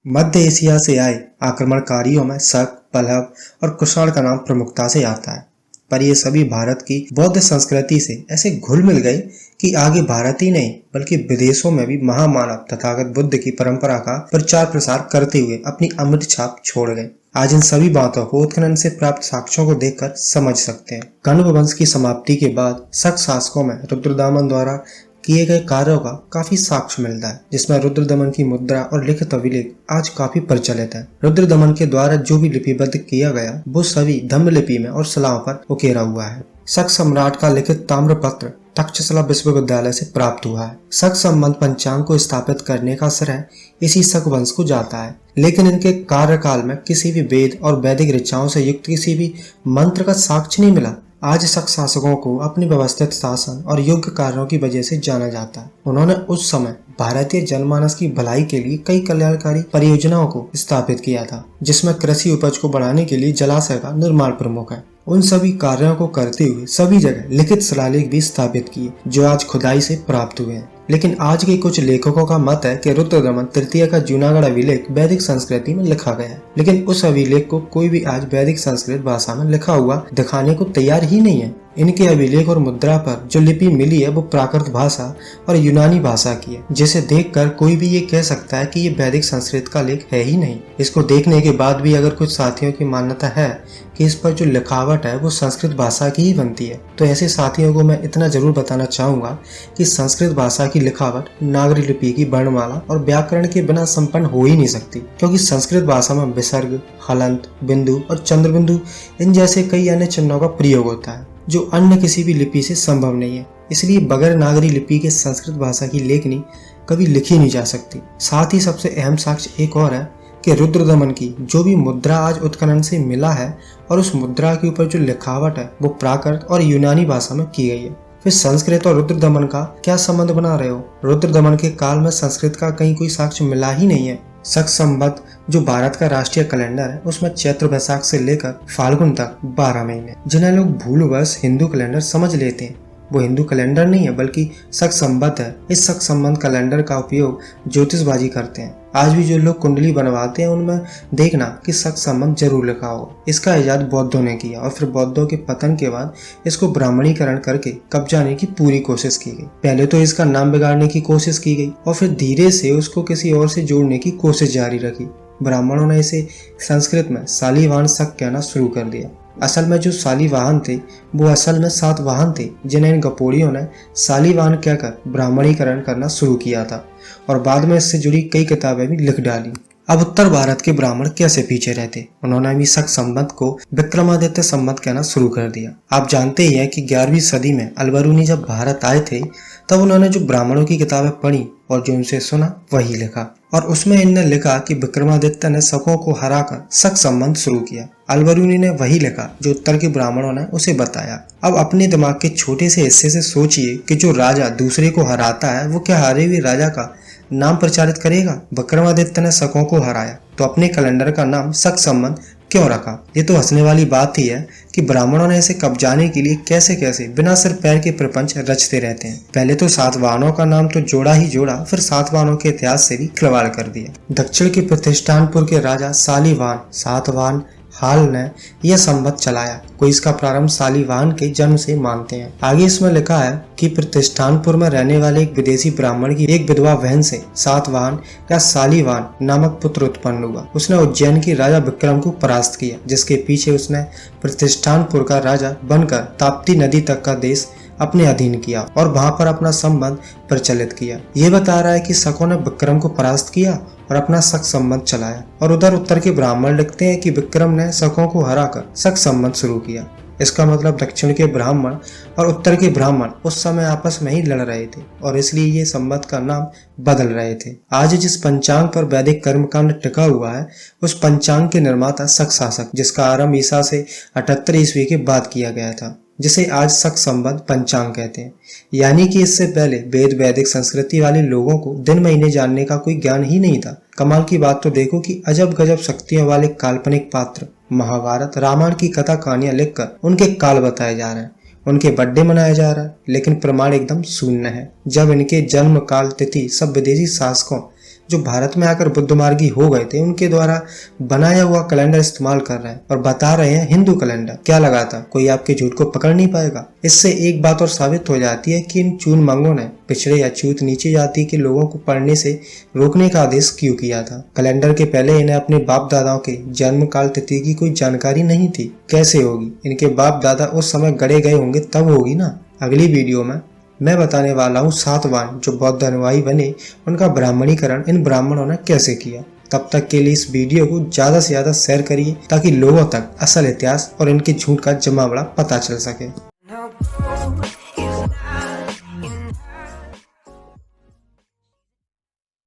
मध्य Asia से आए आक्रमणकारियों में शक, पल्लव और कुषाण का नाम प्रमुखता से आता है, पर ये सभी भारत की बौद्ध संस्कृति से ऐसे घुल मिल गए कि आगे भारत ही नहीं बल्कि विदेशों में भी महामानव तथागत बुद्ध की परंपरा का प्रचार प्रसार करते हुए अपनी अमृत छाप छोड़ गए। आज इन सभी बातों को उत्खनन से प्राप्त साक्ष्यों को देखकर समझ सकते हैं। कण्व वंश की समाप्ति के बाद शक शासकों में रुद्रदमन द्वारा किए गए कार्यों का काफी साक्ष्य मिलता है, जिसमें रुद्रदमन की मुद्रा और लिखित अभिलेख आज काफी प्रचलित है। रुद्रदमन के द्वारा जो भी लिपिबद्ध किया गया वो सभी धम्म लिपि में और शिलाओं पर उकेरा हुआ है। शक सम्राट का लिखित ताम्रपत्र तक्षशिला विश्वविद्यालय से प्राप्त हुआ है। शक संबंध पंचांग को स्थापित करने का श्रेय इसी शक वंश को जाता है, लेकिन इनके कार्यकाल में किसी भी वेद और वैदिक ऋचाओं से युक्त किसी भी मंत्र का साक्ष्य नहीं मिला। आज शक शासकों को अपनी व्यवस्थित शासन और योग्य कार्यों की वजह से जाना जाता है। उन्होंने उस समय भारतीय जनमानस की भलाई के लिए कई कल्याणकारी परियोजनाओं को स्थापित किया था, जिसमें कृषि उपज को बढ़ाने के लिए जलाशय का निर्माण प्रमुख है। उन सभी कार्यों को करते हुए सभी जगह लिखित शिलालेख भी स्थापित किए, जो आज खुदाई से प्राप्त हुए हैं। लेकिन आज के कुछ लेखकों का मत है कि रुद्रदमन तृतीय का जूनागढ़ अभिलेख वैदिक संस्कृति में लिखा गया है, लेकिन उस अभिलेख को कोई भी आज वैदिक संस्कृत भाषा में लिखा हुआ दिखाने को तैयार ही नहीं है। इनके अभिलेख और मुद्रा पर जो लिपि मिली है वो प्राकृत भाषा और यूनानी भाषा की है, जिसे देखकर कोई भी ये कह सकता है कि ये वैदिक संस्कृत का लेख है ही नहीं। इसको देखने के बाद भी अगर कुछ साथियों की मान्यता है कि इस पर जो लिखावट है वो संस्कृत भाषा की ही बनती है, तो ऐसे साथियों को मैं इतना जरूर बताना चाहूंगा कि संस्कृत भाषा की लिखावट नागरी लिपि की वर्णमाला और व्याकरण के बिना संपन्न हो ही नहीं सकती, क्योंकि संस्कृत भाषा में विसर्ग, हलंत, बिंदु और चंद्रबिंदु इन जैसे कई अन्य चिन्हों का प्रयोग होता है, जो अन्य किसी भी लिपि से संभव नहीं है। इसलिए बगैर नागरी लिपि के संस्कृत भाषा की लेखनी कभी लिखी नहीं जा सकती। साथ ही सबसे अहम साक्ष्य एक और है कि रुद्रदमन की जो भी मुद्रा आज उत्खनन से मिला है और उस मुद्रा के ऊपर जो लिखावट है वो प्राकृत और यूनानी भाषा में की गई है। फिर संस्कृत और रुद्रदमन का क्या संबंध बना रहे हो? रुद्रदमन के काल में संस्कृत का कहीं कोई साक्ष्य मिला ही नहीं है। शक संवत जो भारत का राष्ट्रीय कैलेंडर है उसमें चैत्र वैशाख से लेकर फाल्गुन तक 12 महीने, जिन्हें लोग भूलवश हिंदू कैलेंडर समझ लेते हैं, वो हिंदू कैलेंडर नहीं है बल्कि शक संवत है। इस शक संबंध कैलेंडर का उपयोग ज्योतिषबाजी करते हैं। आज भी जो लोग कुंडली बनवाते हैं उनमें देखना कि शक संबंध जरूर लिखा होगा। इसका इजाद बौद्धों ने किया और फिर बौद्धों के पतन के बाद इसको ब्राह्मणीकरण करके कब्जाने की पूरी कोशिश की गई। पहले तो इसका नाम बिगाड़ने की कोशिश की गई और फिर धीरे से उसको किसी और से जोड़ने की कोशिश जारी रखी। ब्राह्मणों ने इसे संस्कृत में शालिवाहन शक कहना शुरू कर दिया। असल में जो शालिवाहन थे वो असल में सातवाहन थे, जिन्हें इन गपोड़ियों ने शालिवाहन कहकर ब्राह्मणीकरण करना शुरू किया था और बाद में इससे जुड़ी कई किताबें भी लिख डाली। अब उत्तर भारत के ब्राह्मण कैसे पीछे रहते, उन्होंने भी शक संवत को विक्रमादित्य संवत कहना शुरू कर दिया। आप जानते ही हैं कि 11वीं सदी में अलबरूनी जब भारत आए थे तब उन्होंने जो ब्राह्मणों की किताबें पढ़ी और जो उनसे सुना वही लिखा, और उसमें इनने लिखा कि विक्रमादित्य ने शकों को हराकर शक संबंध शुरू किया। अलबरूनी ने वही लिखा जो उत्तर के ब्राह्मणों ने उसे बताया। अब अपने दिमाग के छोटे से हिस्से से सोचिए कि जो राजा दूसरे को हराता है वो क्या हारे हुए राजा का नाम प्रचारित करेगा? विक्रमादित्य ने शकों को हराया तो अपने कैलेंडर का नाम शक संबंध क्यों रखा? ये तो हंसने वाली बात ही है कि ब्राह्मणों ने इसे कब्जाने के लिए कैसे कैसे बिना सिर पैर के प्रपंच रचते रहते हैं। पहले तो सातवाहनों का नाम तो जोड़ा ही जोड़ा, फिर सातवाहनों के इतिहास से भी खिलवाड़ कर दिया। दक्षिण के प्रतिष्ठानपुर के राजा शालिवाहन सातवाहन हाल ने यह संवत चलाया। कोई इसका प्रारंभ शालिवाहन के जन्म से मानते हैं। आगे इसमें लिखा है कि प्रतिष्ठानपुर में रहने वाले एक विदेशी ब्राह्मण की एक विधवा बहन से सातवाहन या शालिवाहन नामक पुत्र उत्पन्न हुआ। उसने उज्जैन के राजा विक्रम को परास्त किया, जिसके पीछे उसने प्रतिष्ठानपुर का राजा बनकर ताप्ती नदी तक का देश अपने अधीन किया और वहां पर अपना संबंध प्रचलित किया। ये बता रहा है कि शकों ने विक्रम को परास्त किया और अपना शक संबंध चलाया, और उधर उत्तर के ब्राह्मण लिखते हैं कि विक्रम ने शकों को हराकर शक संबंध शुरू किया। इसका मतलब दक्षिण के ब्राह्मण और उत्तर के ब्राह्मण उस समय आपस में ही लड़ रहे थे और इसलिए ये संवत का नाम बदल रहे थे। आज जिस पंचांग पर वैदिक कर्मकांड टिका हुआ है उस पंचांग के निर्माता शक शासक, जिसका आरंभ ईसा से 78 ईस्वी के बाद किया गया था, जिसे आज शक संवत पंचांग कहते हैं। यानी कि इससे पहले वेद वैदिक संस्कृति वाले लोगों को दिन महीने जानने का कोई ज्ञान ही नहीं था। कमाल की बात तो देखो कि अजब गजब शक्तियों वाले काल्पनिक पात्र महाभारत रामायण की कथा कहानियां लिखकर उनके काल बताए जा रहे हैं, उनके बर्थडे मनाया जा रहा है, लेकिन प्रमाण एकदम शून्य है। जब इनके जन्म काल तिथि सब विदेशी शासकों जो भारत में आकर बुद्ध मार्गी हो गए थे उनके द्वारा बनाया हुआ कैलेंडर इस्तेमाल कर रहे हैं और बता रहे हैं हिंदू कैलेंडर। क्या लगा था कोई आपके झूठ को पकड़ नहीं पाएगा? इससे एक बात और साबित हो जाती है कि इन चून मंगों ने पिछड़े या छूत नीची जाति के लोगों को पढ़ने से रोकने का आदेश क्यों किया था? कैलेंडर के पहले इन्हें अपने बाप दादाओं के जन्म काल तिथि की कोई जानकारी नहीं थी। कैसे होगी? इनके बाप दादा उस समय गड़े गए होंगे तब होगी ना। अगली वीडियो में मैं बताने वाला हूँ सातवाहन जो बौद्ध अनुयायी बने उनका ब्राह्मणीकरण इन ब्राह्मणों ने कैसे किया। तब तक के लिए इस वीडियो को ज्यादा से ज्यादा शेयर करिए ताकि लोगों तक असल इतिहास और इनके झूठ का जमावड़ा पता चल सके।